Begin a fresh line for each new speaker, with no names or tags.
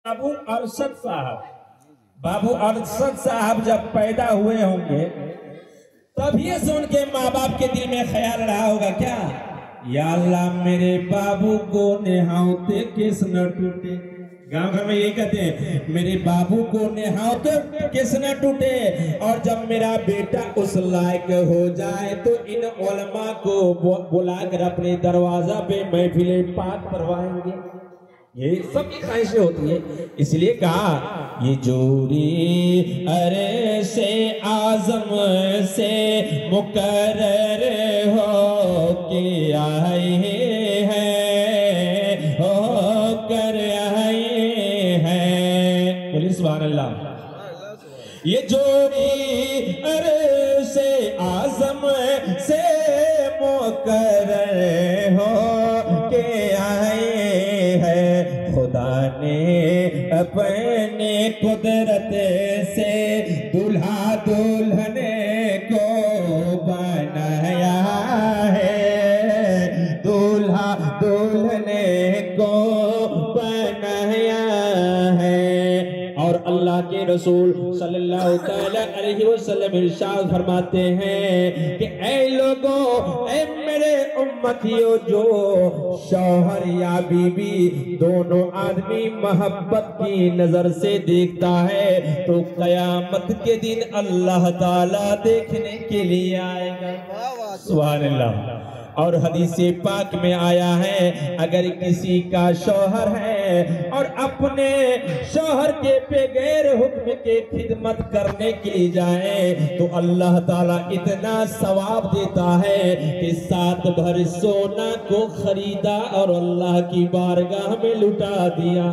बाबू अरशद साहब जब पैदा हुए होंगे तभी से उनके माँ बाप के दिल में ख्याल रहा होगा क्या, या अल्लाह मेरे बाबू को नेहावते किस न टूटे। गांव घर में यही कहते हैं, मेरे बाबू को नेहावते किस न टूटे। और जब मेरा बेटा उस लायक हो जाए तो इन उलमा को बुलाकर अपने दरवाजा पे महफिले पाक करवाएंगे। ये सब की ख्वाहिशें होती है, इसलिए कहा ये जोड़ी अरे से आजम से मुकर्रर हो के आए हैं, हो कर आए हैं। बोलिए सुभान अल्लाह। ये जोड़ी अरे से आजम से मुकर्रर हो के आए हैं। खुदा ने अपने कुदरत से दुल्हा दुल्हन को बनाया है, दुल्हा दुल्हन को बनाया है। और अल्लाह के रसूल सल्लल्लाहु अलैहि वसल्लम इरशाद फरमाते हैं कि ऐ लोगों, ऐ मेरे उम्मतियों, जो शौहर या बीबी दोनों आदमी मोहब्बत की नजर से देखता है तो कयामत के दिन अल्लाह ताला देखने के लिए आएगा। सुभान अल्लाह। और हदीस पाक में आया है, अगर किसी का शौहर है और अपने शौहर के बगैर हुक्म के खिदमत करने के लिए जाए तो अल्लाह ताला इतना सवाब देता है कि 7 भर सोना को खरीदा और अल्लाह की बारगाह में लुटा दिया।